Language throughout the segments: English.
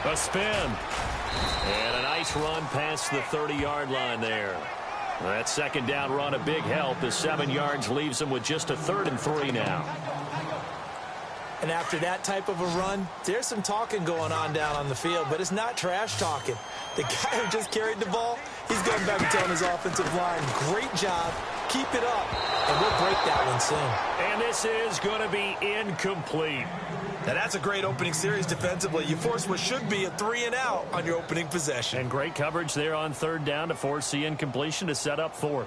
A spin. And a nice run past the 30-yard line there. That second down run a big help. The 7 yards leaves them with just a 3rd and 3 now. And after that type of a run, there's some talking going on down on the field, but it's not trash talking. The guy who just carried the ball, he's going back and telling his offensive line, great job, keep it up, and we'll break that one soon. And this is going to be incomplete. Now that's a great opening series defensively. You force what should be a 3-and-out on your opening possession. And great coverage there on 3rd down to force the incompletion to set up 4th.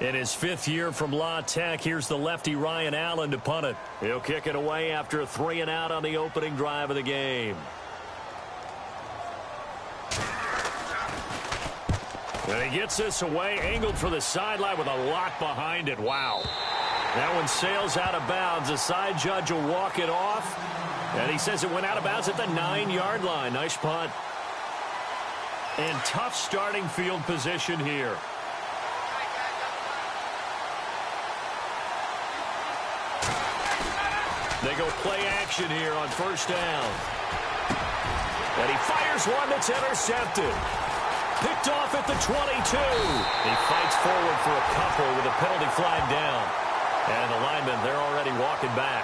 In his 5th year from La Tech, here's the lefty Ryan Allen to punt it. He'll kick it away after a 3-and-out on the opening drive of the game. And he gets this away, angled for the sideline with a lot behind it. Wow. That one sails out of bounds. The side judge will walk it off. And he says it went out of bounds at the 9-yard line. Nice punt. And tough starting field position here. They go play action here on 1st down. And he fires one that's intercepted. Picked off at the 22. He fights forward for a couple with a penalty flag down. And the linemen, they're already walking back.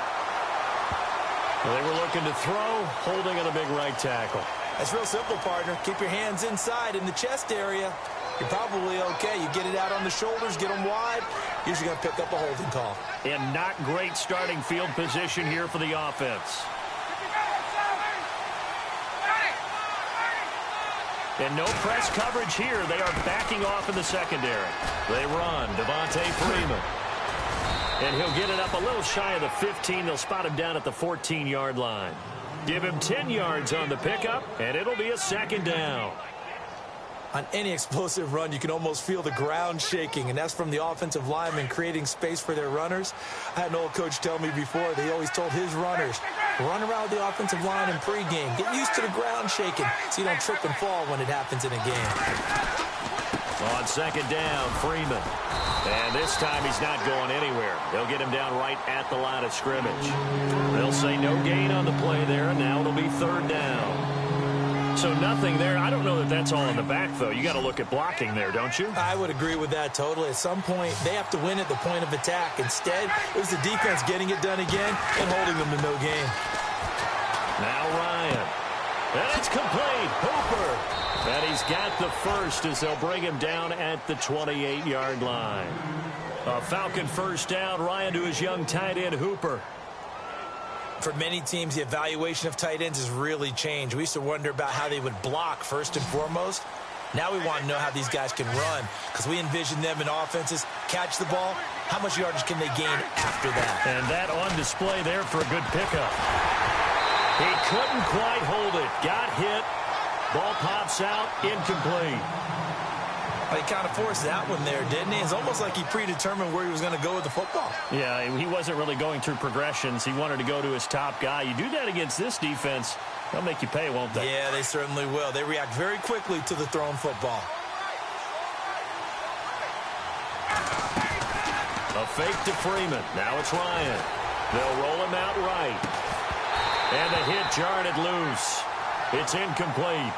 Well, they were looking to throw, holding at a big right tackle. That's real simple, partner. Keep your hands inside in the chest area. You're probably okay. You get it out on the shoulders, get them wide. Usually going to pick up a holding call. And not great starting field position here for the offense. And no press coverage here. They are backing off in the secondary. They run. Devontae Freeman. And he'll get it up a little shy of the 15. They'll spot him down at the 14-yard line. Give him 10 yards on the pickup, and it'll be a 2nd down. On any explosive run, you can almost feel the ground shaking, and that's from the offensive linemen creating space for their runners. I had an old coach tell me before, they always told his runners, run around the offensive line in pregame. Get used to the ground shaking so you don't trip and fall when it happens in a game. On 2nd down, Freeman. And this time he's not going anywhere. They'll get him down right at the line of scrimmage. They'll say no gain on the play there, and now it'll be 3rd down. So nothing there. I don't know that that's all in the back, though. You got to look at blocking there, don't you? I would agree with that totally. At some point, they have to win at the point of attack. Instead, it was the defense getting it done again and holding them to no gain. Now Ryan. And it's complete. Hooper. And he's got the first as they'll bring him down at the 28-yard line. A Falcon 1st down. Ryan to his young tight end, Hooper. For many teams, the evaluation of tight ends has really changed. We used to wonder about how they would block first and foremost. Now we want to know how these guys can run because we envision them in offenses. Catch the ball. How much yardage can they gain after that? And that on display there for a good pickup. He couldn't quite hold it. Got hit. Ball pops out. Incomplete. He kind of forced that one there, didn't he? It's almost like he predetermined where he was going to go with the football. Yeah, he wasn't really going through progressions. He wanted to go to his top guy. You do that against this defense, they'll make you pay, won't they? Yeah, they certainly will. They react very quickly to the thrown football. A fake to Freeman. Now it's Ryan. They'll roll him out right. And the hit jarred it loose. It's incomplete.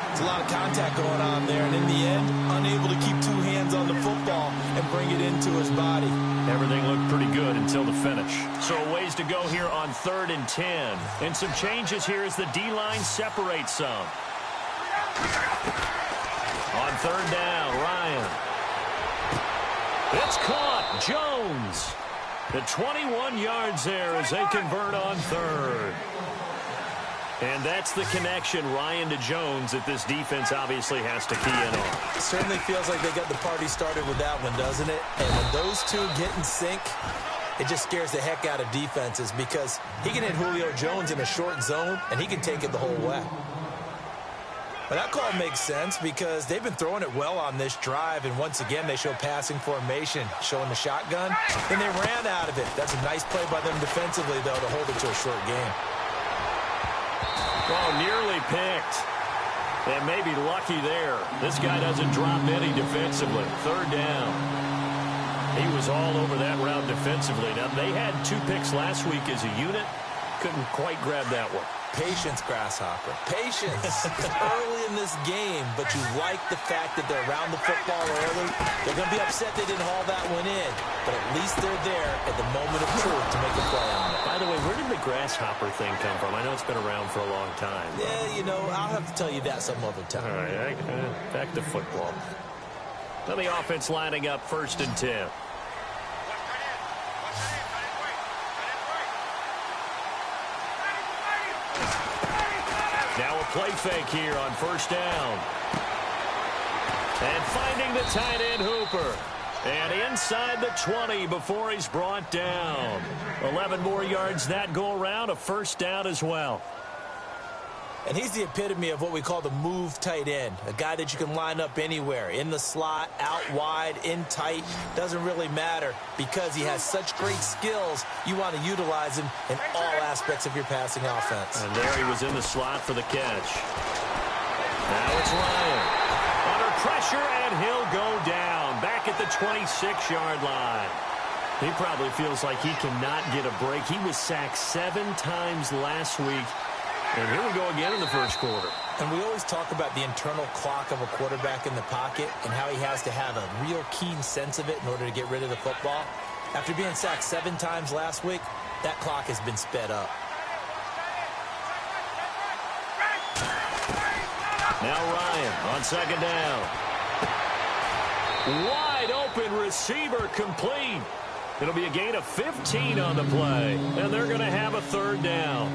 There's a lot of contact going on there, and in the end, unable to keep 2 hands on the football and bring it into his body. Everything looked pretty good until the finish. So a ways to go here on 3rd and 10. And some changes here as the D-line separates some. On 3rd down, Ryan. It's caught. Jones. The 21 yards there as they convert on 3rd. And that's the connection, Ryan to Jones, that this defense obviously has to key in on. It certainly feels like they got the party started with that one, doesn't it? And when those two get in sync, it just scares the heck out of defenses because he can hit Julio Jones in a short zone, and he can take it the whole way. But that call makes sense because they've been throwing it well on this drive, and once again, they show passing formation, showing the shotgun, and they ran out of it. That's a nice play by them defensively, though, to hold it to a short game. Oh, nearly picked. And maybe lucky there. This guy doesn't drop any defensively. Third down. He was all over that route defensively. Now, they had 2 picks last week as a unit. Couldn't quite grab that one. Patience, Grasshopper. Patience. It's early in this game, but you like the fact that they're around the football early. They're going to be upset they didn't haul that one in, but at least they're there at the moment of truth to make a play on it. By the way, where did the Grasshopper thing come from? I know it's been around for a long time. Yeah, you know, I'll have to tell you that some other time. All right, back to football. Now the offense lining up 1st and 10. Now a play fake here on 1st down. And finding the tight end Hooper. And inside the 20 before he's brought down. 11 more yards that go around, a 1st down as well. And he's the epitome of what we call the move tight end. A guy that you can line up anywhere. In the slot, out wide, in tight. Doesn't really matter because he has such great skills. You want to utilize him in all aspects of your passing offense. And there he was in the slot for the catch. Now it's Ryan. Under pressure, and he'll go down. Back at the 26-yard line. He probably feels like he cannot get a break. He was sacked 7 times last week. And here we go again in the 1st quarter. And we always talk about the internal clock of a quarterback in the pocket and how he has to have a real keen sense of it in order to get rid of the football. After being sacked 7 times last week, that clock has been sped up. Now Ryan on 2nd down. Wide open receiver complete. It'll be a gain of 15 on the play. And they're going to have a 3rd down.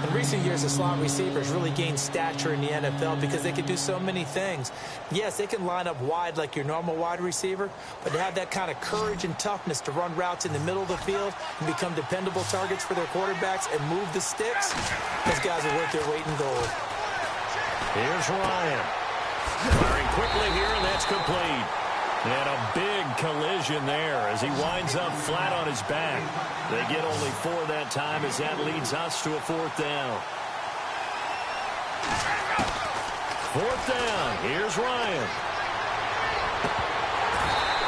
In recent years, the slot receivers really gained stature in the NFL because they can do so many things. Yes, they can line up wide like your normal wide receiver, but to have that kind of courage and toughness to run routes in the middle of the field and become dependable targets for their quarterbacks and move the sticks, those guys are worth their weight in gold. Here's Ryan. Firing quickly here, and that's complete. And a big collision there as he winds up flat on his back. They get only 4 that time as that leads us to a 4th down. 4th down. Here's Ryan.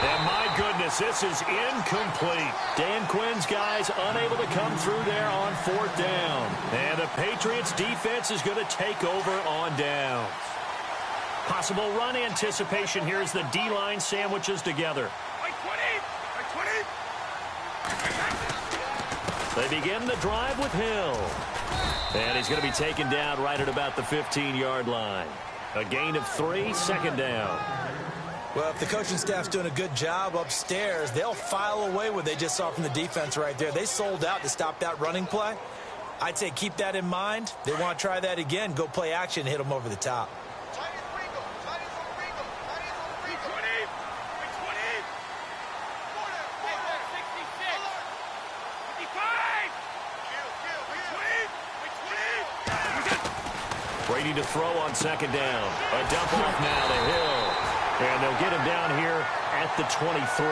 And my goodness, this is incomplete. Dan Quinn's guys unable to come through there on 4th down. And the Patriots defense is going to take over on downs. Possible run anticipation here as the D-line sandwiches together. They begin the drive with Hill. And he's going to be taken down right at about the 15-yard line. A gain of 3, 2nd down. Well, if the coaching staff's doing a good job upstairs, they'll file away what they just saw from the defense right there. They sold out to stop that running play. I'd say keep that in mind. They want to try that again. Go play action and hit them over the top. Brady to throw on 2nd down. A dump off now to Hill. And they'll get him down here at the 23.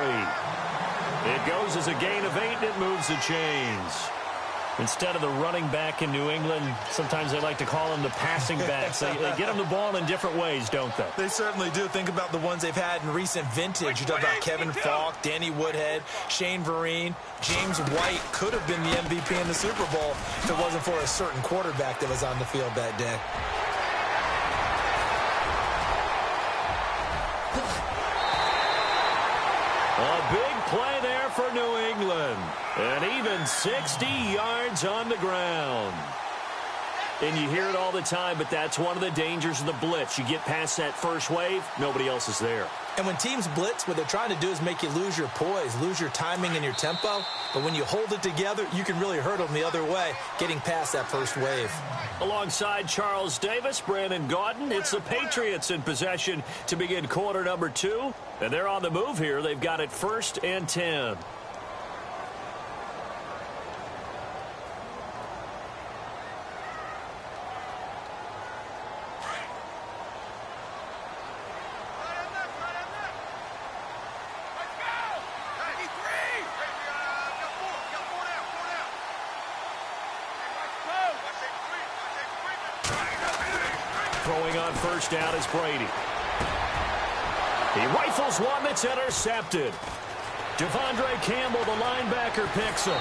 It goes as a gain of 8, and it moves the chains. Instead of the running back in New England, sometimes they like to call them the passing backs. They get them the ball in different ways, don't they? They certainly do. Think about the ones they've had in recent vintage. You talk about Kevin Falk, Danny Woodhead, Shane Vereen. James White could have been the MVP in the Super Bowl if it wasn't for a certain quarterback that was on the field that day. A big play there for New England. And even 60 yards on the ground. And you hear it all the time, but that's one of the dangers of the blitz. You get past that first wave, nobody else is there. And when teams blitz, what they're trying to do is make you lose your poise, lose your timing and your tempo. But when you hold it together, you can really hurt them the other way, getting past that first wave. Alongside Charles Davis, Brandon Gaudin, it's the Patriots in possession to begin quarter number 2. And they're on the move here. They've got it 1st and 10. Throwing on first down is Brady. He rifles one that's intercepted. Devondre Campbell, the linebacker, picks him.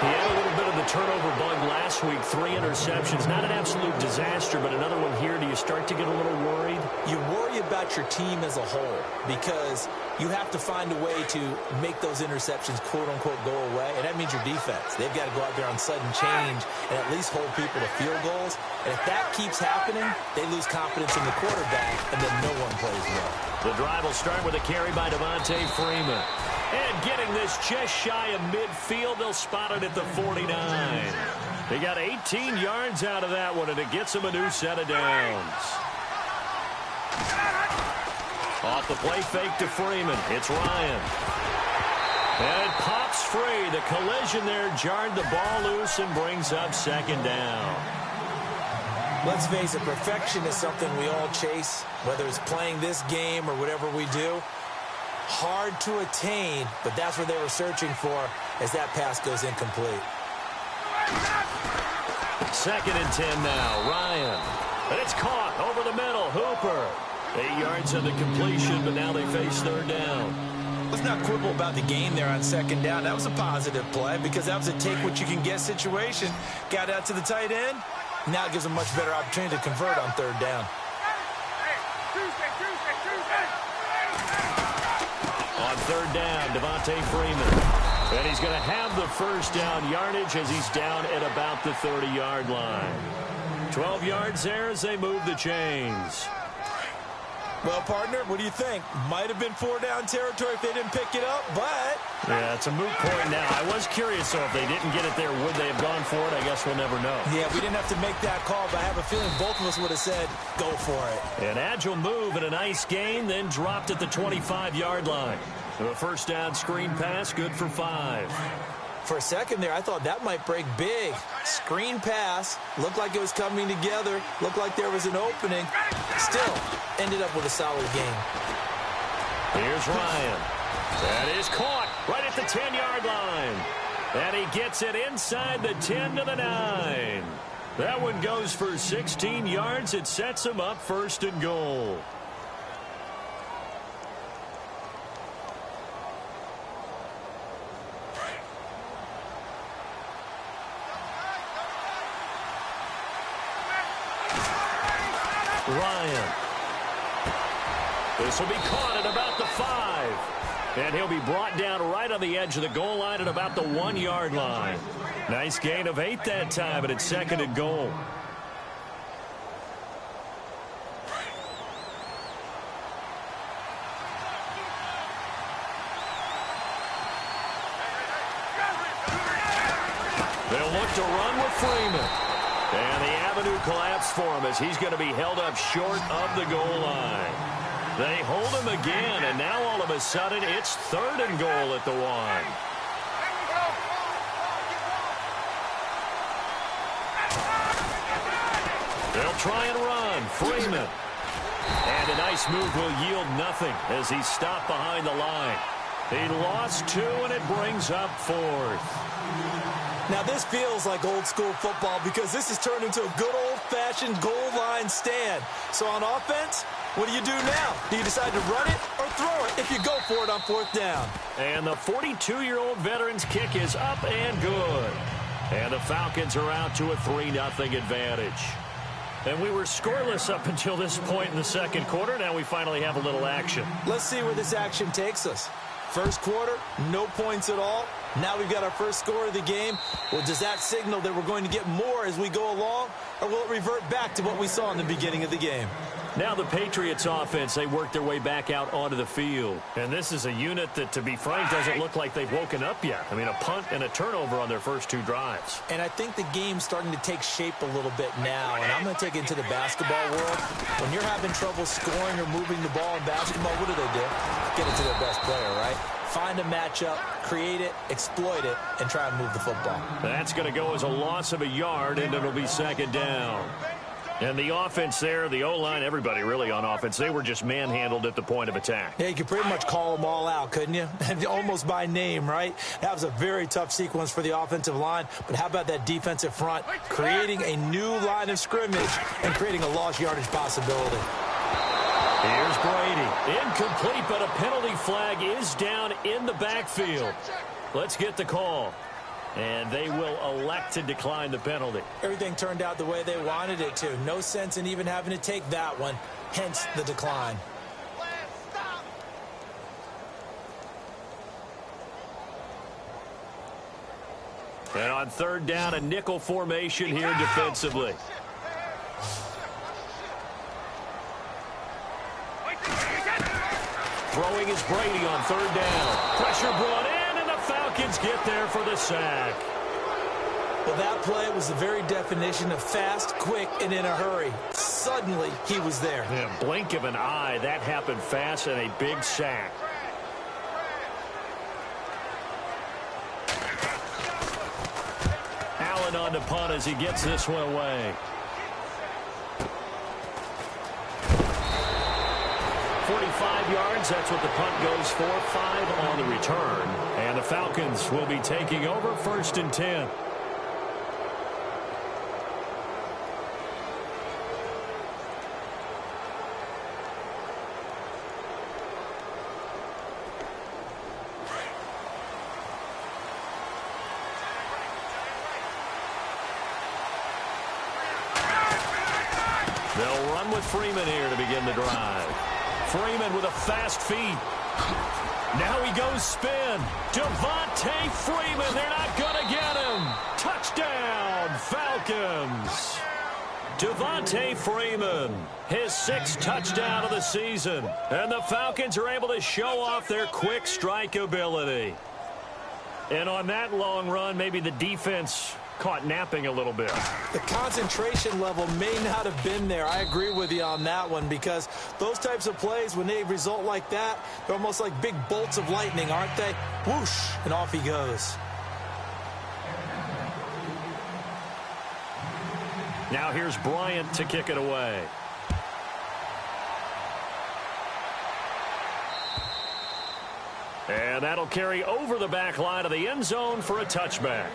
He had a little bit of the turnover bug last week, 3 interceptions. Not an absolute disaster, but another one here. Do you start to get a little worried? You worry about your team as a whole because you have to find a way to make those interceptions, quote-unquote, go away, and that means your defense. They've got to go out there on sudden change and at least hold people to field goals. And if that keeps happening, they lose confidence in the quarterback, and then no one plays well. The drive will start with a carry by Devontae Freeman. And getting this just shy of midfield, they'll spot it at the 49. They got 18 yards out of that one, and it gets them a new set of downs. Off the play fake to Freeman. It's Ryan. And it pops free. The collision there jarred the ball loose and brings up second down. Let's face it, perfection is something we all chase, whether it's playing this game or whatever we do. Hard to attain, but that's what they were searching for as that pass goes incomplete. 2nd and 10 now. Ryan. And it's caught over the middle. Hooper. 8 yards of the completion, but now they face 3rd down. Let's not quibble about the game there on 2nd down. That was a positive play because that was a take-what-you-can-get situation. Got out to the tight end. Now it gives them a much better opportunity to convert on 3rd down. On 3rd down, Devontae Freeman. And he's going to have the first down yardage as he's down at about the 30-yard line. 12 yards there as they move the chains. Well, partner, what do you think? Might have been 4-down territory if they didn't pick it up, but... Yeah, it's a moot point now. I was curious, though, if they didn't get it there, would they have gone for it? I guess we'll never know. Yeah, we didn't have to make that call, but I have a feeling both of us would have said, go for it. An agile move and a nice gain, then dropped at the 25-yard line. A first down screen pass, good for 5. For a second there, I thought that might break big. Screen pass, looked like it was coming together, looked like there was an opening. Still, ended up with a solid game. Here's Ryan. That is caught right at the 10-yard line. And he gets it inside the 10 to the 9. That one goes for 16 yards. It sets him up 1st and goal. Ryan. This will be caught at about the 5. And he'll be brought down right on the edge of the goal line at about the 1-yard line. Nice gain of 8 that time, and it's 2nd and goal. They'll look to run with Freeman. And the avenue collapsed for him as he's going to be held up short of the goal line. They hold him again, and now all of a sudden it's 3rd and goal at the 1. They'll try and run. Freeman. And a nice move will yield nothing as he's stopped behind the line. He lost 2, and it brings up 4th. Now, this feels like old-school football because this has turned into a good old-fashioned goal line stand. So on offense, what do you do now? Do you decide to run it or throw it if you go for it on 4th down? And the 42-year-old veteran's kick is up and good. And the Falcons are out to a 3-0 advantage. And we were scoreless up until this point in the 2nd quarter. Now we finally have a little action. Let's see where this action takes us. First quarter, no points at all. Now we've got our first score of the game. Well, does that signal that we're going to get more as we go along, or will it revert back to what we saw in the beginning of the game? Now the Patriots offense, they work their way back out onto the field. And this is a unit that, to be frank, doesn't look like they've woken up yet. I mean, a punt and a turnover on their first 2 drives. And I think the game's starting to take shape a little bit now. And I'm going to take it into the basketball world. When you're having trouble scoring or moving the ball in basketball, what do? Get it to their best player, right? Find a matchup, create it, exploit it, and try and move the football. That's going to go as a loss of a yard, and it'll be 2nd down. And the offense there, the O-line, everybody really on offense, they were just manhandled at the point of attack. Yeah, you could pretty much call them all out, couldn't you? Almost by name, right? That was a very tough sequence for the offensive line. But how about that defensive front? Creating a new line of scrimmage and creating a lost yardage possibility. Here's Brady. Incomplete, but a penalty flag is down in the backfield. Let's get the call. And they will elect to decline the penalty. Everything turned out the way they wanted it to. No sense in even having to take that one, hence the decline. And on third down, a nickel formation here defensively. Throwing is Brady on third down. Pressure brought in. Falcons get there for the sack. Well, that play was the very definition of fast, quick, and in a hurry. Suddenly, he was there. Yeah, blink of an eye, that happened fast and a big sack. Allen on the punt as he gets this one away. 45 yards, that's what the punt goes for. 5 on the return. And the Falcons will be taking over first and 10. They'll run with Freeman here to begin the drive. Freeman with a fast feet. Now he goes spin. Devontae Freeman. They're not going to get him. Touchdown, Falcons. Devontae Freeman, his 6th touchdown of the season. And the Falcons are able to show off their quick strike ability. And on that long run, maybe the defense caught napping a little bit. The concentration level may not have been there. I agree with you on that one, because those types of plays, when they result like that, they're almost like big bolts of lightning, aren't they? Whoosh, and off he goes. Now here's Bryant to kick it away. And that'll carry over the back line of the end zone for a touchback.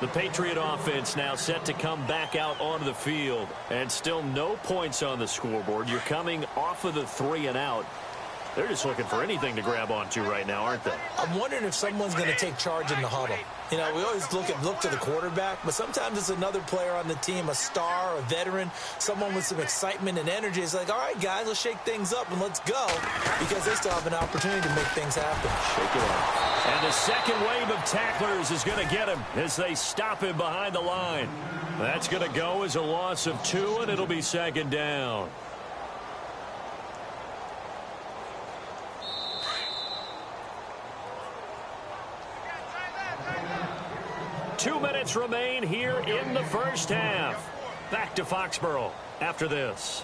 The Patriot offense now set to come back out onto the field. And still no points on the scoreboard. You're coming off of the 3 and out. They're just looking for anything to grab onto right now, aren't they? I'm wondering if someone's going to take charge in the huddle. You know, we always look to the quarterback, but sometimes it's another player on the team, a star, a veteran, someone with some excitement and energy. It's like, all right, guys, let's shake things up and let's go, because they still have an opportunity to make things happen. Shake it up. And the second wave of tacklers is going to get him as they stop him behind the line. That's going to go as a loss of 2, and it'll be second down. Two minutes remain here in the first half. Back to Foxborough after this.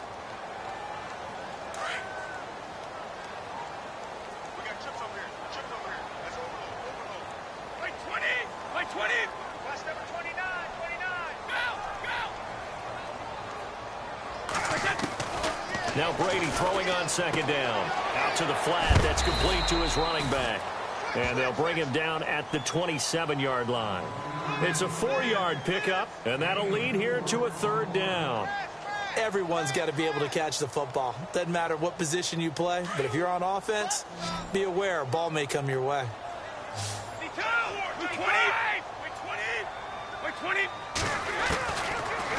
We got chips over here. Chips over here. That's overload. Play 20. Play 20. Last number 29. 29. Go. Now Brady throwing on second down. Out to the flat. That's complete to his running back. And they'll bring him down at the 27-yard line. It's a 4-yard pickup, and that'll lead here to a third down. Everyone's got to be able to catch the football. Doesn't matter what position you play, but if you're on offense, be aware a ball may come your way. 20.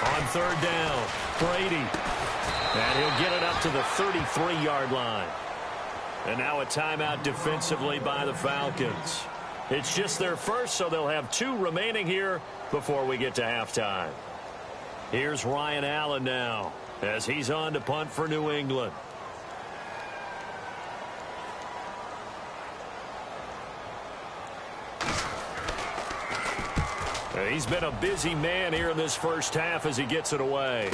On third down, Brady. And he'll get it up to the 33-yard line. And now a timeout defensively by the Falcons. It's just their first, so they'll have 2 remaining here before we get to halftime. Here's Ryan Allen now as he's on to punt for New England. And he's been a busy man here in this first half as he gets it away.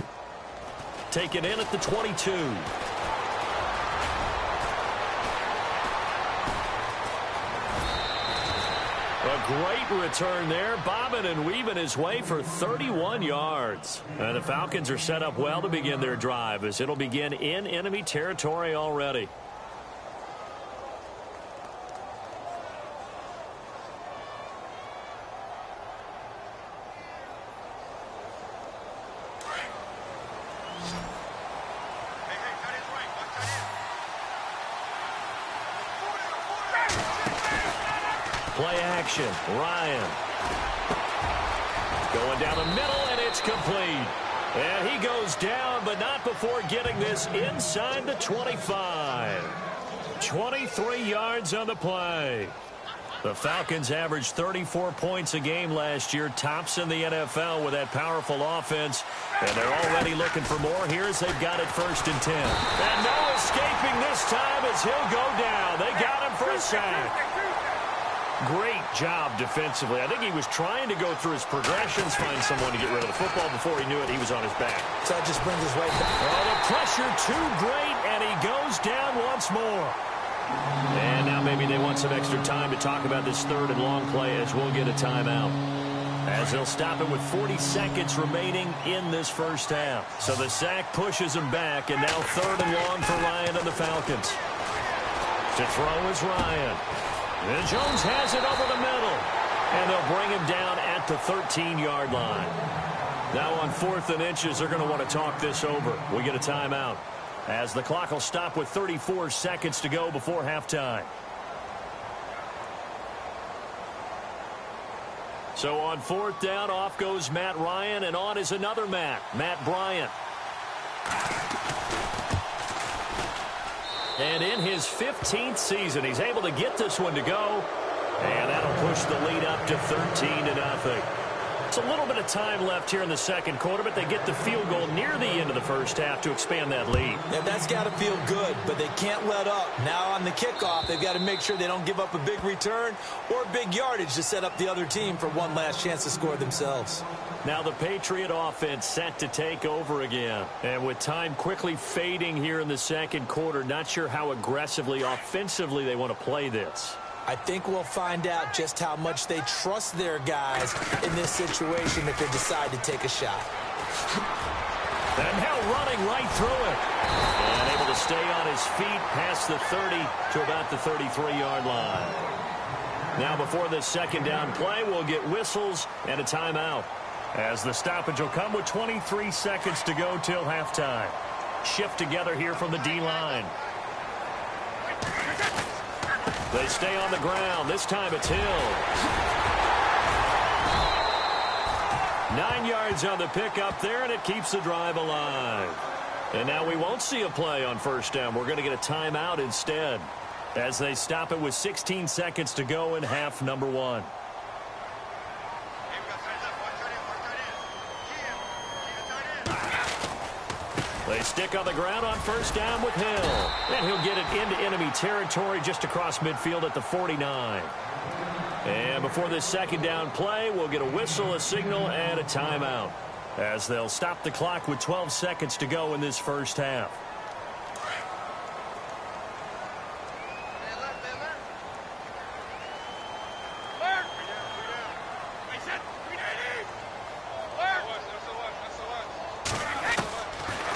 Taken in at the 22. A great return there, bobbing and weaving his way for 31 yards. And the Falcons are set up well to begin their drive, as it'll begin in enemy territory already. Play action. Ryan. Going down the middle, and it's complete. And he goes down, but not before getting this inside the 25. 23 yards on the play. The Falcons averaged 34 points a game last year, tops in the NFL with that powerful offense. And they're already looking for more here as they've got it 1st and 10. And no escaping this time as he'll go down. They got him for a sack. Great job defensively. I think he was trying to go through his progressions, find someone to get rid of the football. Before he knew it, he was on his back. So that just brings us right back. Oh, the pressure too great, and he goes down once more. And now maybe they want some extra time to talk about this 3rd and long play as we'll get a timeout. As they'll stop it with 40 seconds remaining in this first half. So the sack pushes him back, and now 3rd and long for Ryan and the Falcons. To throw is Ryan. And Jones has it over the middle. And they'll bring him down at the 13-yard line. Now on 4th and inches, they're going to want to talk this over. We get a timeout, as the clock will stop with 34 seconds to go before halftime. So on 4th down, off goes Matt Ryan, and on is another Matt Bryant. And in his 15th season, he's able to get this one to go. And that'll push the lead up to 13-0. It's a little bit of time left here in the second quarter, but they get the field goal near the end of the first half to expand that lead. Yeah, that's got to feel good, but they can't let up. Now on the kickoff, they've got to make sure they don't give up a big return or big yardage to set up the other team for one last chance to score themselves. Now the Patriot offense set to take over again. And with time quickly fading here in the second quarter, not sure how aggressively, offensively they want to play this. I think we'll find out just how much they trust their guys in this situation if they decide to take a shot. And now running right through it. And able to stay on his feet past the 30 to about the 33-yard line. Now before this second down play, we'll get whistles and a timeout, as the stoppage will come with 23 seconds to go till halftime. Shift together here from the D-line. They stay on the ground. This time it's Hill. 9 yards on the pickup there, and it keeps the drive alive. And now we won't see a play on 1st down. We're going to get a timeout instead, as they stop it with 16 seconds to go in half number 1. They stick on the ground on 1st down with Hill. And he'll get it into enemy territory just across midfield at the 49. And before this second down play, we'll get a whistle, a signal, and a timeout, as they'll stop the clock with 12 seconds to go in this first half.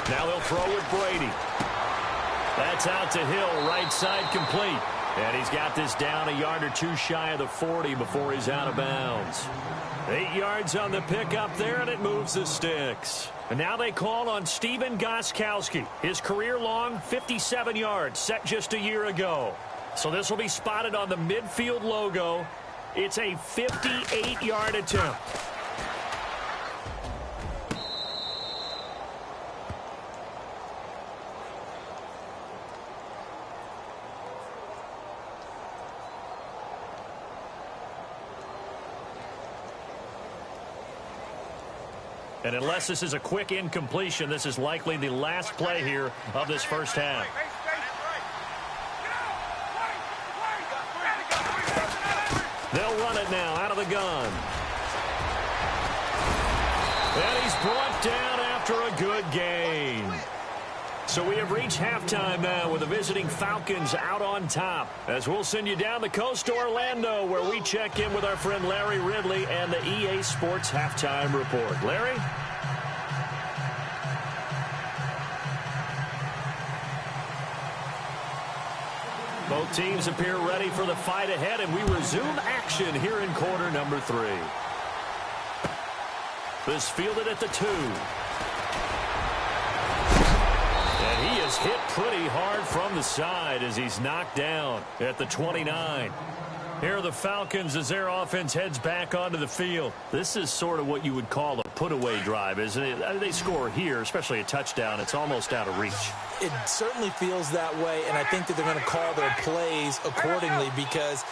Now they'll throw with Brady. That's out to Hill, right side complete. And he's got this down a yard or two shy of the 40 before he's out of bounds. 8 yards on the pickup there, and it moves the sticks. And now they call on Steven Gostkowski. His career-long 57 yards set just a year ago. So this will be spotted on the midfield logo. It's a 58-yard attempt. And unless this is a quick incompletion, this is likely the last play here of this first half. They'll run it now out of the gun. And he's brought down after a good gain. So we have reached halftime now with the visiting Falcons out on top. As we'll send you down the coast to Orlando, where we check in with our friend Larry Ridley and the EA Sports Halftime Report. Larry? Both teams appear ready for the fight ahead, and we resume action here in quarter number 3. This fielded at the 2. And he is hit pretty hard from the side as he's knocked down at the 29. Here are the Falcons as their offense heads back onto the field. This is sort of what you would call a put-away drive, isn't it? They score here, especially a touchdown. It's almost out of reach. It certainly feels that way, and I think that they're going to call their plays accordingly, because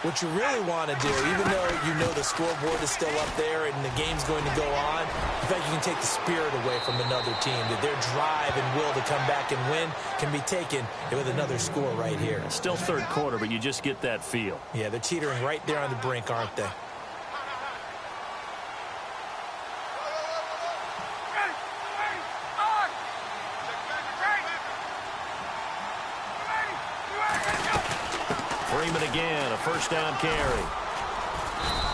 what you really want to do, even though you know the scoreboard is still up there and the game's going to go on, in fact, you can take the spirit away from another team. That their drive and will to come back and win can be taken with another score right here. It's still third quarter, but you just get that feel. Yeah, they're teetering right there on the brink, aren't they? Freeman again, a first down carry.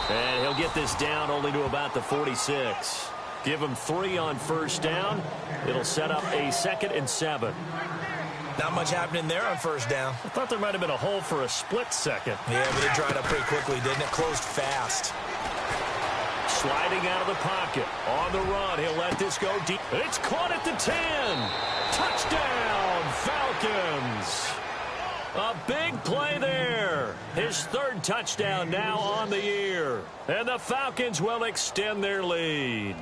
And he'll get this down only to about the 46. Give him 3 on first down. It'll set up a 2nd and 7. Not much happening there on first down. I thought there might have been a hole for a split second. Yeah, but it dried up pretty quickly, didn't it? Closed fast. Sliding out of the pocket. On the run, he'll let this go deep. It's caught at the 10. Touchdown, Falcons. A big play there. His 3rd touchdown now on the year. And the Falcons will extend their lead.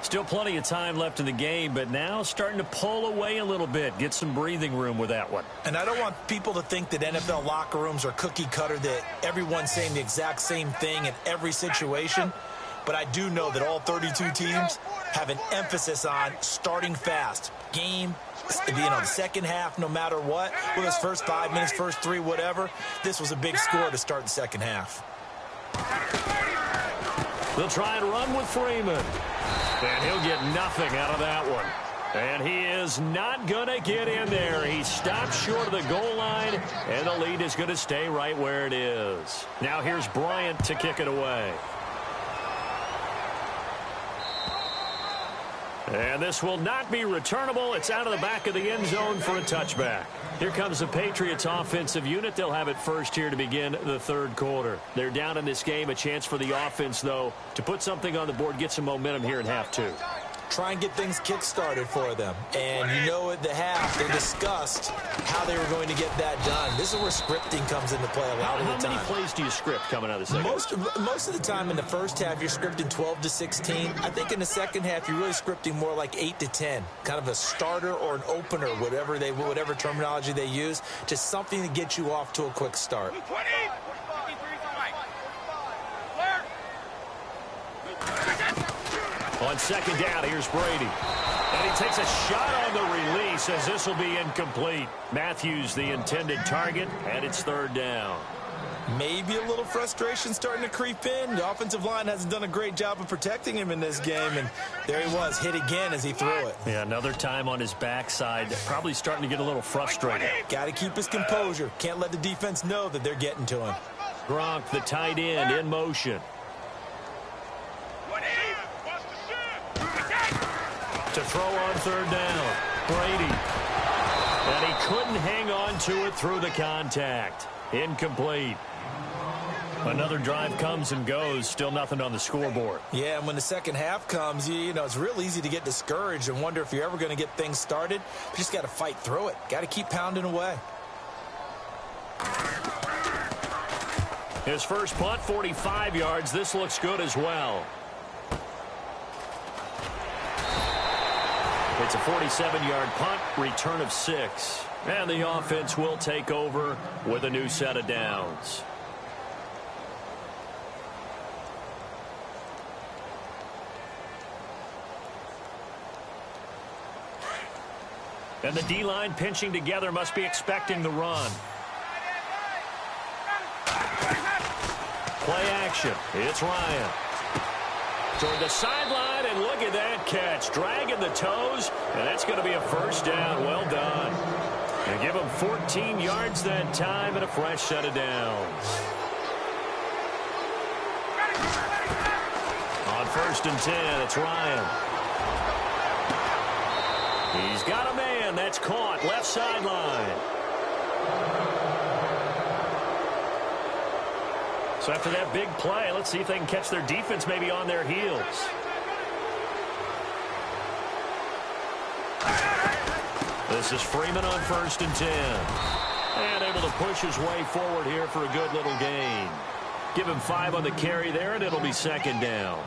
Still plenty of time left in the game, but now starting to pull away a little bit. Get some breathing room with that one. And I don't want people to think that NFL locker rooms are cookie cutter, that everyone's saying the exact same thing in every situation. But I do know that all 32 teams have an emphasis on starting fast. Game, the second half, no matter what, whether it's first 5 minutes, first 3, whatever, this was a big score to start the second half. They'll try and run with Freeman. And he'll get nothing out of that one. And he is not going to get in there. He stops short of the goal line, and the lead is going to stay right where it is. Now here's Bryant to kick it away. And this will not be returnable. It's out of the back of the end zone for a touchback. Here comes the Patriots offensive unit. They'll have it first here to begin the 3rd quarter. They're down in this game. A chance for the offense, though, to put something on the board, get some momentum here in half 2. Try and get things kick-started for them. And you know at the half, they discussed how they were going to get that done. This is where scripting comes into play a lot of the time. How many plays do you script coming out of the second? Most of the time in the first half, you're scripting 12 to 16. I think in the second half, you're really scripting more like 8 to 10. Kind of a starter or an opener, whatever terminology they use. Just something to get you off to a quick start. 20. On second down, here's Brady. And he takes a shot on the release as this will be incomplete. Matthews, the intended target, and it's 3rd down. Maybe a little frustration starting to creep in. The offensive line hasn't done a great job of protecting him in this game, and there he was, hit again as he threw it. Yeah, another time on his backside, probably starting to get a little frustrated. Got to keep his composure. Can't let the defense know that they're getting to him. Gronk, the tight end, in motion. To throw on 3rd down. Brady. And he couldn't hang on to it through the contact. Incomplete. Another drive comes and goes. Still nothing on the scoreboard. Yeah, and when the second half comes, you know, it's real easy to get discouraged and wonder if you're ever going to get things started. You just got to fight through it. Got to keep pounding away. His first punt, 45 yards. This looks good as well. It's a 47-yard punt, return of 6. And the offense will take over with a new set of downs. And the D-line pinching together, must be expecting the run. Play action. It's Ryan. Toward the sideline and looking look at that catch. Dragging the toes, and that's going to be a first down. Well done. And give him 14 yards that time and a fresh set of downs. On 1st and 10, it's Ryan. He's got a man. That's caught. Left sideline. So after that big play, let's see if they can catch their defense maybe on their heels. This is Freeman on 1st and 10. And able to push his way forward here for a good little gain. Give him 5 on the carry there, and it'll be 2nd down.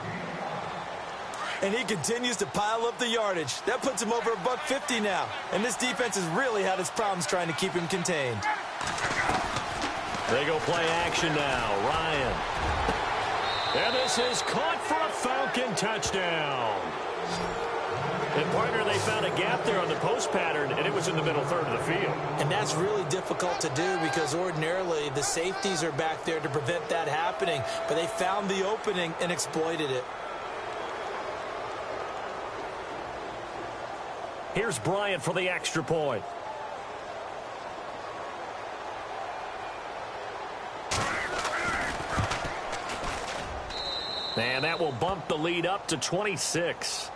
And he continues to pile up the yardage. That puts him over $150 now. And this defense has really had its problems trying to keep him contained. They go play action now. Ryan. And this is caught for a Falcon touchdown. And, partner, they found a gap there on the post pattern, and it was in the middle third of the field. And that's really difficult to do because ordinarily the safeties are back there to prevent that happening. But they found the opening and exploited it. Here's Bryant for the extra point. And that will bump the lead up to 26.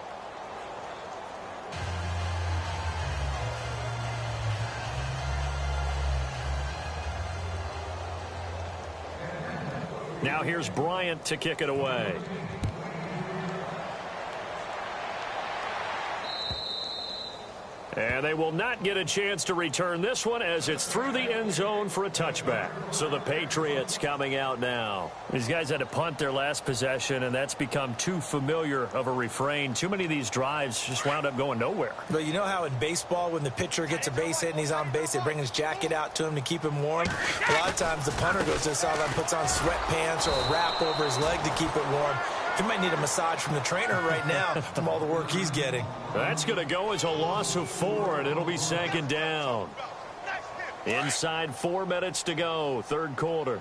Now here's Bryant to kick it away. And they will not get a chance to return this one as it's through the end zone for a touchback. So the Patriots coming out now. These guys had to punt their last possession, and that's become too familiar of a refrain. Too many of these drives just wound up going nowhere. But you know how in baseball when the pitcher gets a base hit and he's on base, they bring his jacket out to him to keep him warm? A lot of times the punter goes to the sideline, puts on sweatpants or a wrap over his leg to keep it warm. He might need a massage from the trainer right now from all the work he's getting. That's going to go as a loss of 4, and it'll be 2nd down. Inside 4 minutes to go, 3rd quarter.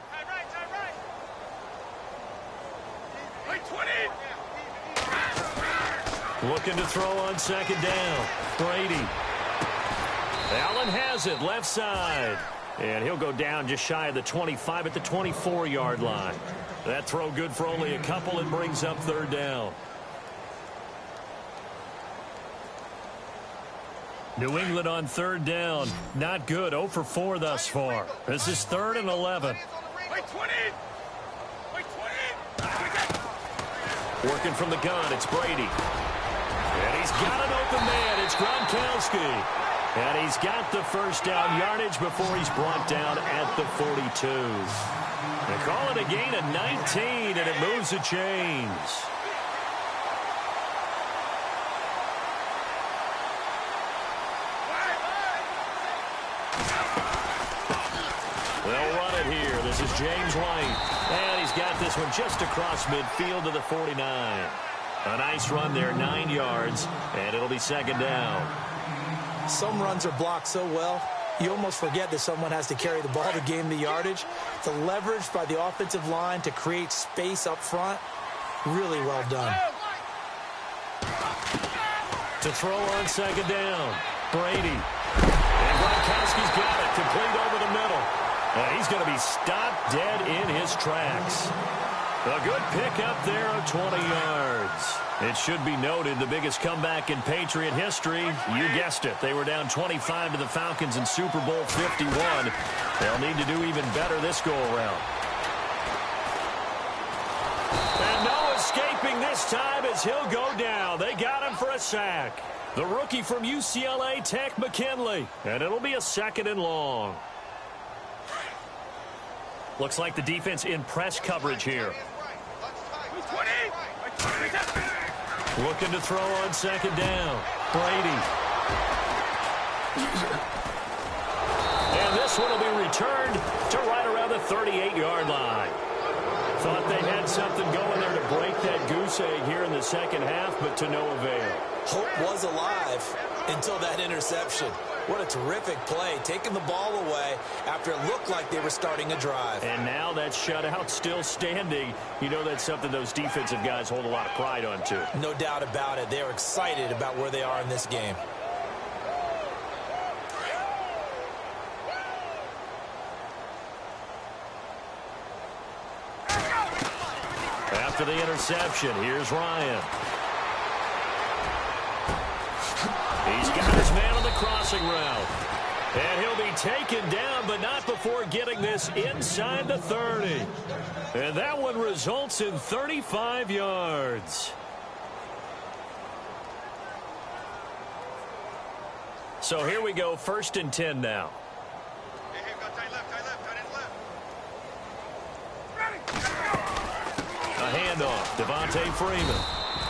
Looking to throw on 2nd down. Brady. Allen has it, left side. And he'll go down just shy of the 25 at the 24-yard line. That throw good for only a couple and brings up 3rd down. New England on 3rd down. Not good. 0 for 4 thus far. This is 3rd and 11. Working from the gun, it's Brady. And he's got an open man. It's Gronkowski. And he's got the first down yardage before he's brought down at the 42. They call it a gain of 19, and it moves the chains. They'll run it here. This is James White. And he's got this one just across midfield to the 49. A nice run there, 9 yards, and it'll be 2nd down. Some runs are blocked so well, you almost forget that someone has to carry the ball to gain the yardage. The leverage by the offensive line to create space up front, really well done. To throw on 2nd down, Brady. And Gronkowski's got it, complete over the middle. And he's going to be stopped dead in his tracks. A good pickup there of 20 yards. It should be noted the biggest comeback in Patriot history. You guessed it. They were down 25 to the Falcons in Super Bowl 51. They'll need to do even better this go-around. And no escaping this time as he'll go down. They got him for a sack. The rookie from UCLA, Tech McKinley. And it'll be a 2nd and long. Looks like the defense in press coverage here. Looking to throw on 2nd down. Brady. And this one will be returned to right around the 38-yard line. Thought they had something going there to break that goose egg here in the second half, but to no avail. Hope was alive until that interception. What a terrific play, taking the ball away after it looked like they were starting a drive. And now that shutout still standing. You know that's something those defensive guys hold a lot of pride on, too. No doubt about it. They are excited about where they are in this game. After the interception, here's Ryan. He's got his man on the crossing route. And he'll be taken down, but not before getting this inside the 30. And that one results in 35 yards. So here we go, 1st and 10 now. Hey, got tight left, tight A handoff, Devontae Freeman.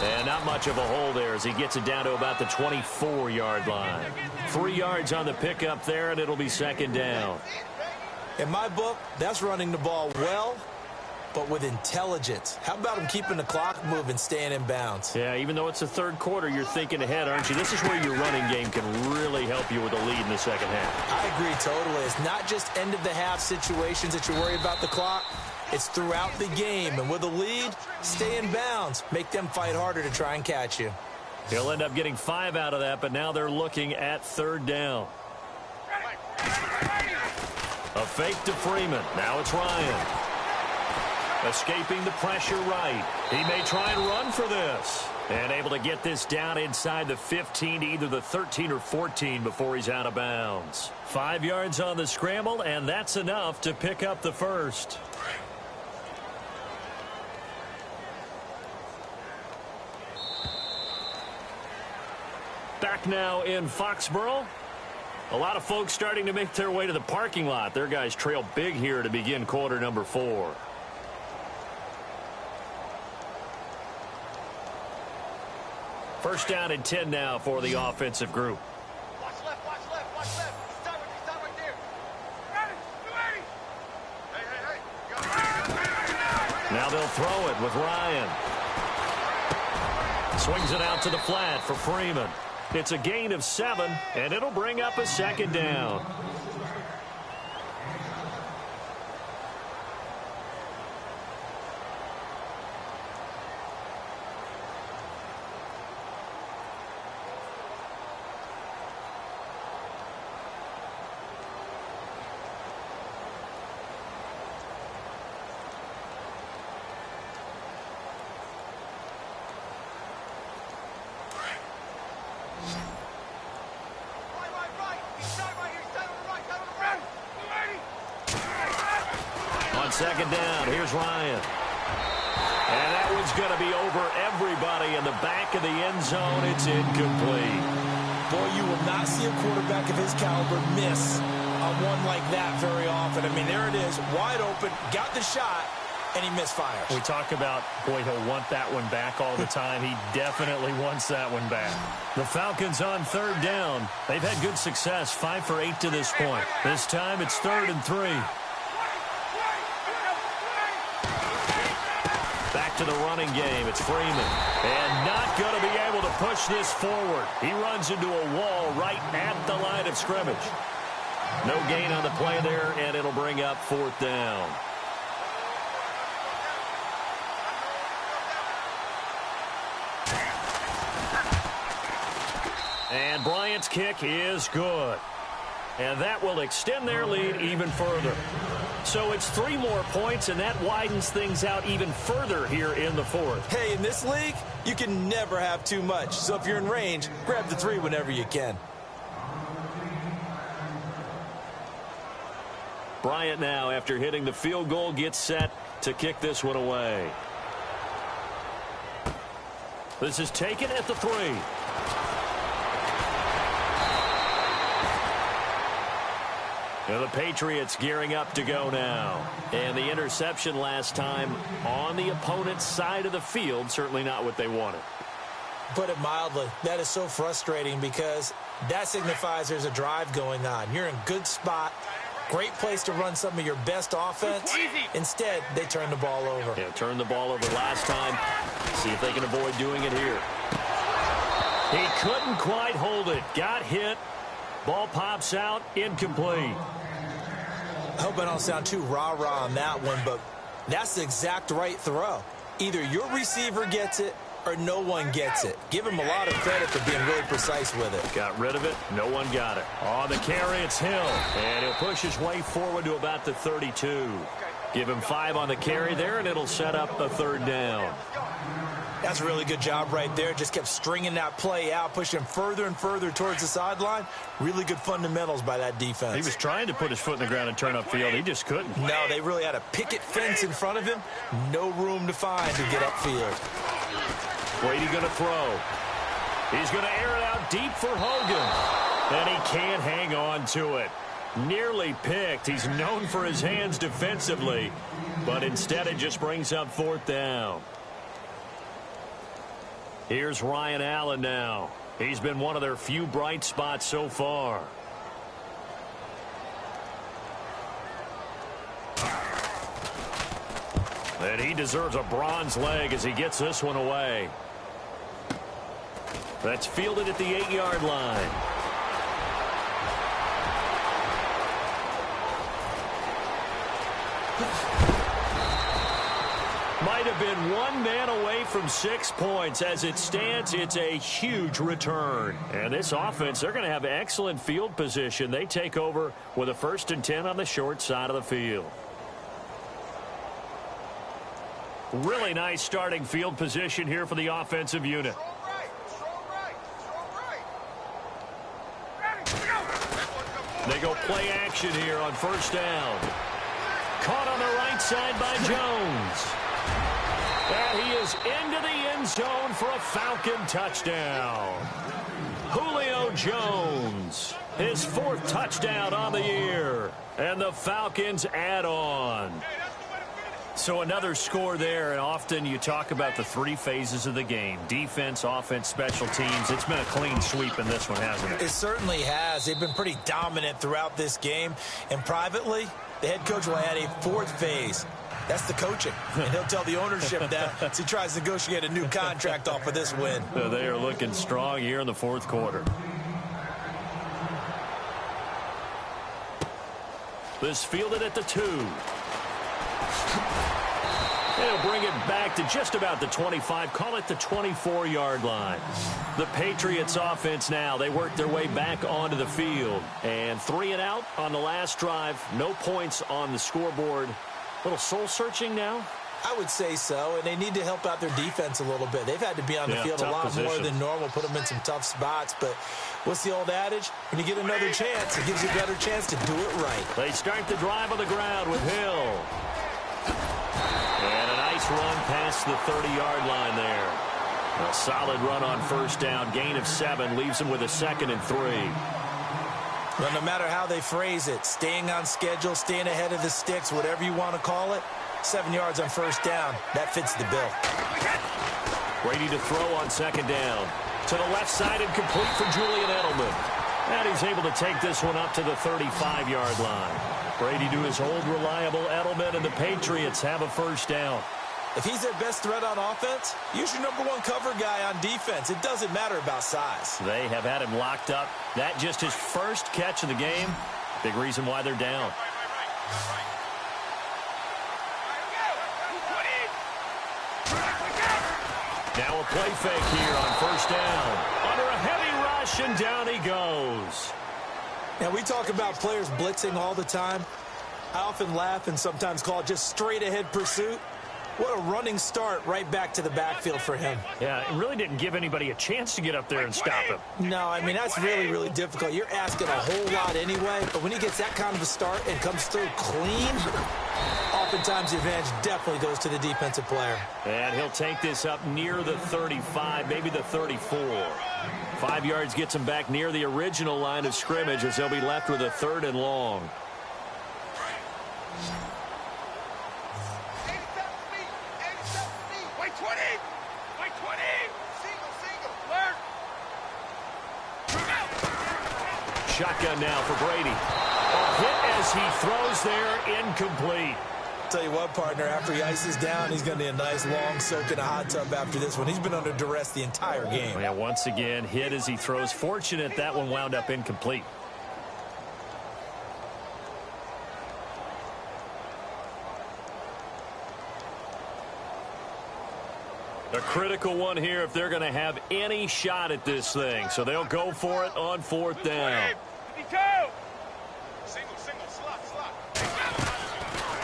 And not much of a hole there as he gets it down to about the 24-yard line. 3 yards on the pickup there, and it'll be 2nd down. In my book, that's running the ball well, but with intelligence. How about him keeping the clock moving, staying in bounds? Yeah, even though it's the 3rd quarter, you're thinking ahead, aren't you? This is where your running game can really help you with a lead in the second half. I agree totally. It's not just end-of-the-half situations that you worry about the clock. It's throughout the game. And with a lead, stay in bounds. Make them fight harder to try and catch you. He'll end up getting 5 out of that, but now they're looking at 3rd down. A fake to Freeman. Now it's Ryan. Escaping the pressure right. He may try and run for this. And able to get this down inside the 15 to either the 13 or 14 before he's out of bounds. 5 yards on the scramble, and that's enough to pick up the first. Back now in Foxborough. A lot of folks starting to make their way to the parking lot. Their guys trail big here to begin quarter number 4. First down and 10 now for the offensive group. Watch left, watch left, watch left. Stop right there. Hey. Now they'll throw it with Ryan. Swings it out to the flat for Freeman. It's a gain of 7, and it'll bring up a 2nd down. On 2nd down, here's Ryan. And that one's going to be over everybody in the back of the end zone. It's incomplete. Boy, you will not see a quarterback of his caliber miss on one like that very often. I mean, there it is, wide open, got the shot, and he misfires. We talk about, boy, he'll want that one back all the time. He definitely wants that one back. The Falcons on 3rd down. They've had good success, 5 for 8 to this point. This time it's 3rd and 3. Back to the running game. It's Freeman. And not going to be able to push this forward. He runs into a wall right at the line of scrimmage. No gain on the play there, and it'll bring up 4th down. And Bryant's kick is good. And that will extend their lead even further. So it's 3 more points, and that widens things out even further here in the 4th. Hey, in this league, you can never have too much. So if you're in range, grab the 3 whenever you can. Bryant now, after hitting the field goal, gets set to kick this one away. This is taken at the 3. And the Patriots gearing up to go now. And the interception last time on the opponent's side of the field, certainly not what they wanted. Put it mildly, that is so frustrating because that signifies there's a drive going on. You're in good spot, Great place to run some of your best offense. Instead, they turn the ball over. Yeah, turned the ball over last time. See if they can avoid doing it here. He couldn't quite hold it. Got hit. Ball pops out. Incomplete. I hope I don't sound too rah-rah on that one, but that's the exact right throw. Either your receiver gets it or no one gets it. Give him a lot of credit for being really precise with it. Got rid of it. No one got it. On the carry, it's Hill. And he'll push his way forward to about the 32. Give him 5 on the carry there, and it'll set up a 3rd down. That's a really good job right there. Just kept stringing that play out, pushing further and further towards the sideline. Really good fundamentals by that defense. He was trying to put his foot in the ground and turn upfield. He just couldn't. No, they really had a picket fence in front of him. No room to find to get upfield. Brady going to throw. He's going to air it out deep for Hogan. And he can't hang on to it. Nearly picked. He's known for his hands defensively. But instead it just brings up 4th down. Here's Ryan Allen now. He's been one of their few bright spots so far. And he deserves a bronze leg as he gets this one away. That's fielded at the 8-yard line. Might have been one man away from 6 points. As it stands, it's a huge return. And this offense, they're going to have excellent field position. They take over with a 1st and 10 on the short side of the field. Really nice starting field position here for the offensive unit. They go play action here on 1st down. Caught on the right side by Jones. And he is into the end zone for a Falcon touchdown. Julio Jones, his 4th touchdown on the year. And the Falcons add on. So another score there, and often you talk about the 3 phases of the game. Defense, offense, special teams. It's been a clean sweep in this one, hasn't it? It certainly has. They've been pretty dominant throughout this game. And privately, the head coach will add a 4th phase. That's the coaching. And he'll tell the ownership that as he tries to negotiate a new contract off of this win. They are looking strong here in the 4th quarter. This fielded at the 2. They'll bring it back to just about the 25. Call it the 24-yard line. The Patriots offense now. They work their way back onto the field. And 3 and out on the last drive. No points on the scoreboard. A little soul-searching now? I would say so, and they need to help out their defense a little bit. They've had to be on the field a lot more than normal, put them in some tough spots. But what's the old adage? When you get another chance, it gives you a better chance to do it right. They start the drive on the ground with Hill. And a nice run past the 30-yard line there. A solid run on 1st down. Gain of 7 leaves them with a 2nd and 3. Well, no matter how they phrase it, staying on schedule, staying ahead of the sticks, whatever you want to call it, 7 yards on 1st down, that fits the bill. Brady to throw on 2nd down. To the left side and complete for Julian Edelman. And he's able to take this one up to the 35-yard line. Brady to his old reliable Edelman, and the Patriots have a 1st down. If he's their best threat on offense, use your #1 cover guy on defense. It doesn't matter about size. They have had him locked up. That just his 1st catch of the game. Big reason why they're down. Now a play fake here on 1st down. Under a heavy rush, and down he goes. Now, we talk about players blitzing all the time. I often laugh and sometimes call it just straight-ahead pursuit. What a running start right back to the backfield for him. Yeah, it really didn't give anybody a chance to get up there and stop him. No, I mean, that's really, really difficult. You're asking a whole lot anyway, but when he gets that kind of a start and comes through clean, oftentimes the advantage definitely goes to the defensive player. And he'll take this up near the 35, maybe the 34. 5 yards gets him back near the original line of scrimmage as they'll be left with a 3rd and long. Shotgun now for Brady. A hit as he throws there, incomplete. Tell you what, partner, after he ices down, he's going to need a nice long soak in a hot tub after this one. He's been under duress the entire game. Yeah, once again, hit as he throws. Fortunate that one wound up incomplete. A critical one here if they're going to have any shot at this thing. So they'll go for it on fourth down.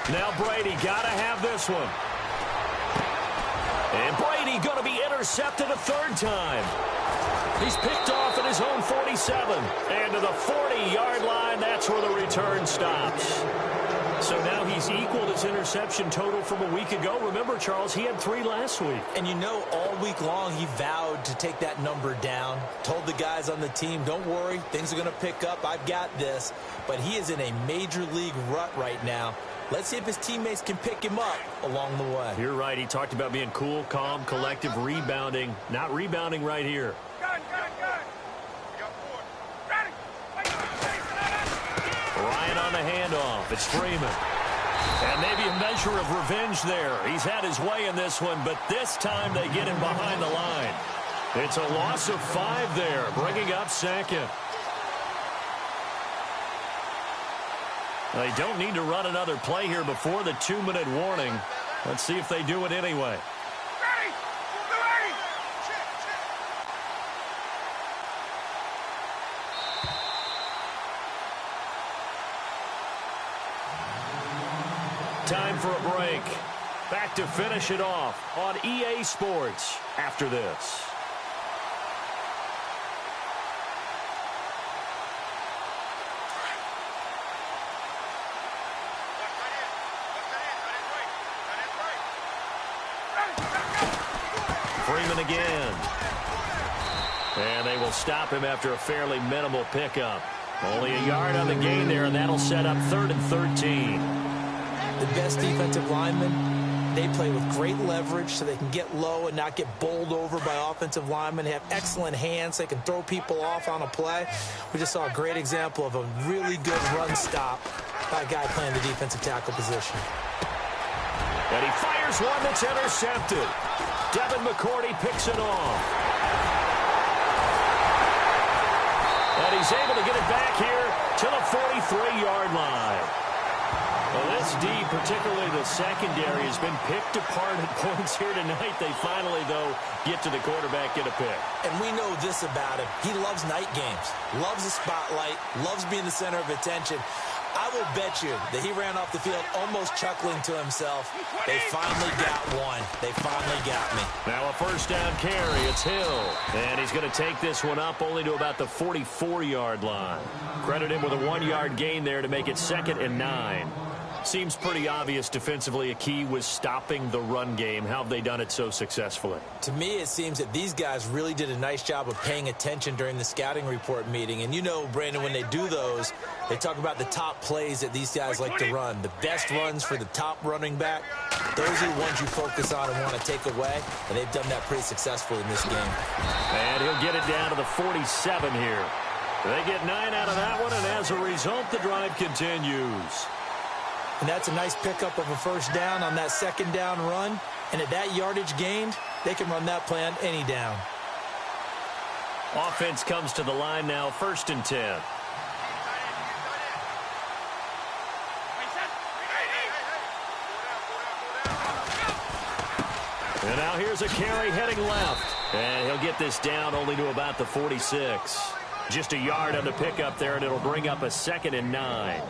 Now Brady got to have this one. And Brady going to be intercepted a third time. He's picked off at his own 47. And to the 40-yard line, that's where the return stops. So now he's equaled his interception total from a week ago. Remember, Charles, he had 3 last week. And you know, all week long he vowed to take that number down. Told the guys on the team, don't worry, things are going to pick up. I've got this. But he is in a major league rut right now. Let's see if his teammates can pick him up along the way. You're right. He talked about being cool, calm, collective, rebounding. Not rebounding right here. Ryan on the handoff. It's Freeman. And maybe a measure of revenge there. He's had his way in this one, but this time they get him behind the line. It's a loss of 5 there, bringing up second. They don't need to run another play here before the 2-minute warning. Let's see if they do it anyway. Time for a break. Back to finish it off on EA Sports after this. Freeman again. And they will stop him after a fairly minimal pickup. Only a yard on the gain there, and that'll set up 3rd and 13. The best defensive linemen, they play with great leverage so they can get low and not get bowled over by offensive linemen. They have excellent hands. They can throw people off on a play. We just saw a great example of a really good run stop by a guy playing the defensive tackle position. And he fires one that's intercepted. Devin McCourty picks it off. And he's able to get it back here to the 43-yard line. Well, this D, particularly the secondary, has been picked apart at points here tonight. They finally, though, get to the quarterback, get a pick. And we know this about him. He loves night games, loves the spotlight, loves being the center of attention. I will bet you that he ran off the field almost chuckling to himself. They finally got one. They finally got me. Now a first down carry. It's Hill. And he's going to take this one up only to about the 44-yard line. Credit him with a 1-yard gain there to make it 2nd and 9. Seems pretty obvious defensively a key was stopping the run game. How have they done it so successfully? To me, it seems that these guys really did a nice job of paying attention during the scouting report meeting. And you know, Brandon, when they do those, they talk about the top plays that these guys like to run. The best runs for the top running back, those are the ones you focus on and want to take away. And they've done that pretty successfully in this game. And he'll get it down to the 47 here. They get 9 out of that one, and as a result, the drive continues. And that's a nice pickup of a first down on that 2nd down run. And at that yardage gained, they can run that play on any down. Offense comes to the line now, 1st and 10. And now here's a carry heading left. And he'll get this down only to about the 46. Just a yard on the pickup there, and it'll bring up a 2nd and 9.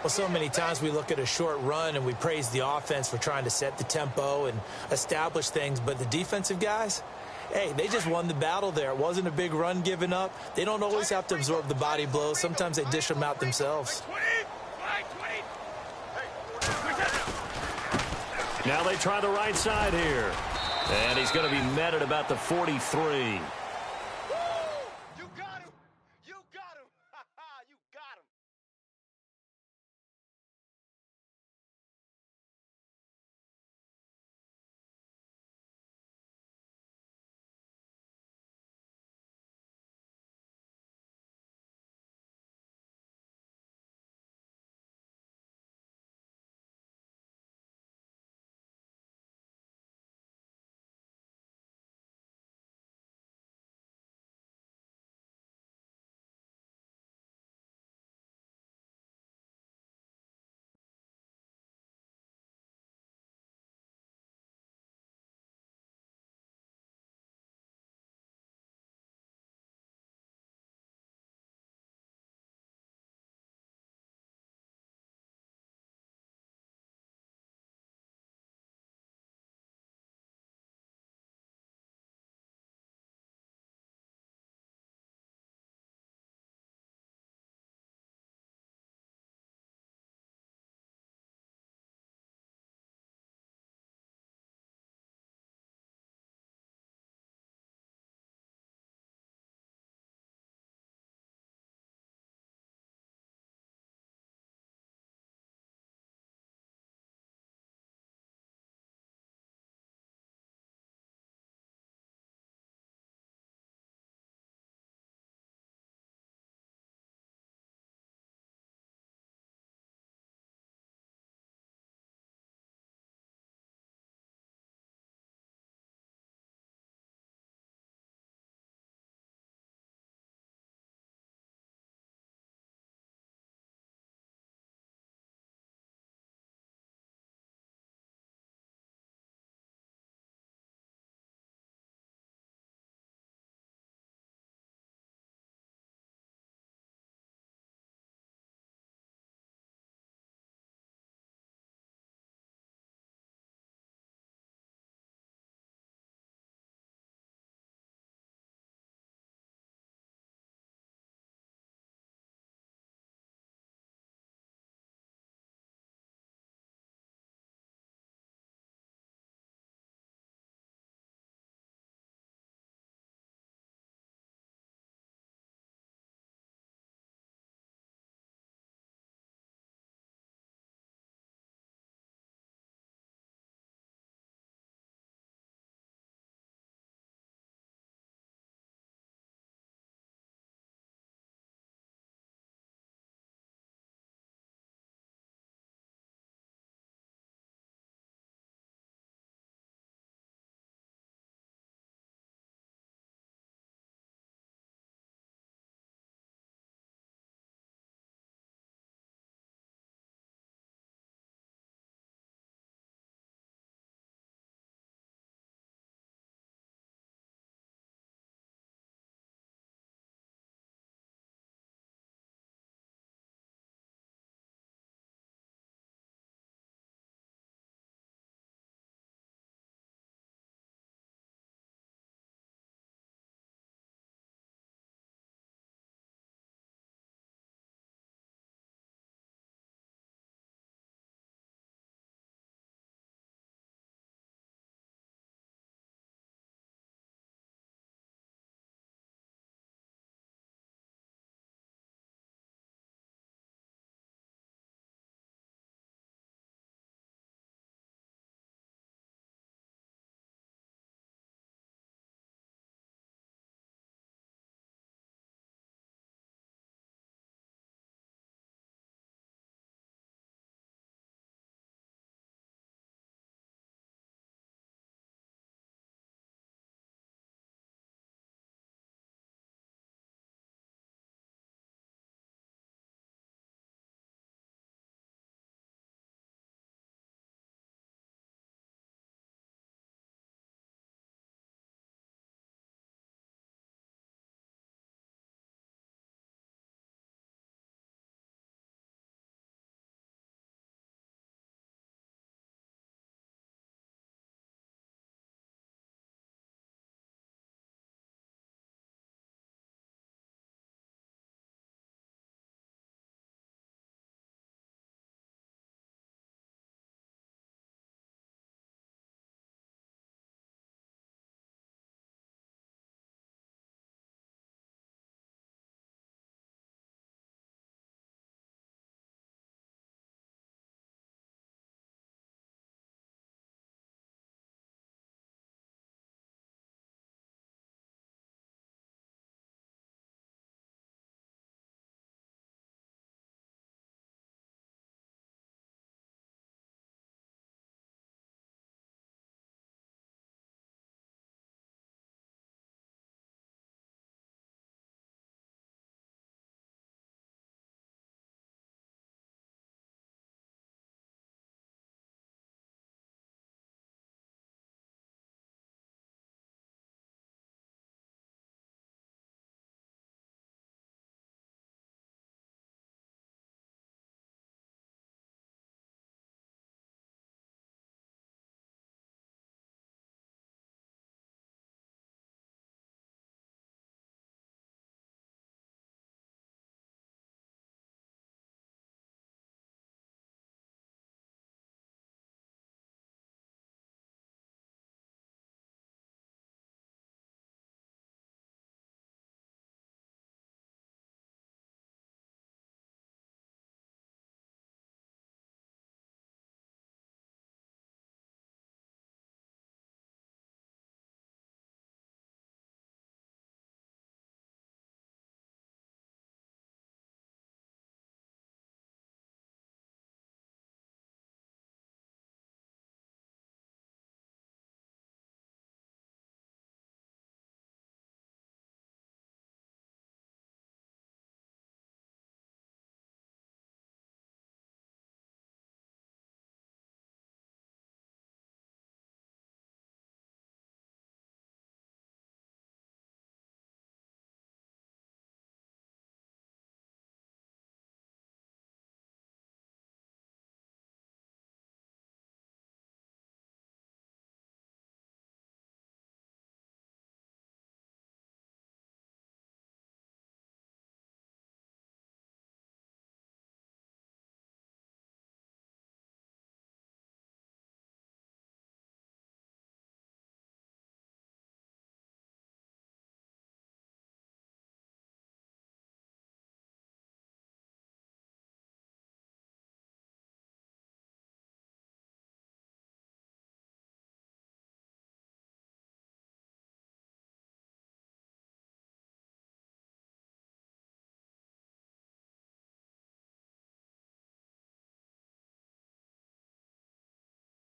Well, so many times we look at a short run and we praise the offense for trying to set the tempo and establish things. But the defensive guys, hey, they just won the battle there. It wasn't a big run given up. They don't always have to absorb the body blows. Sometimes they dish them out themselves. Now they try the right side here. And he's going to be met at about the 43.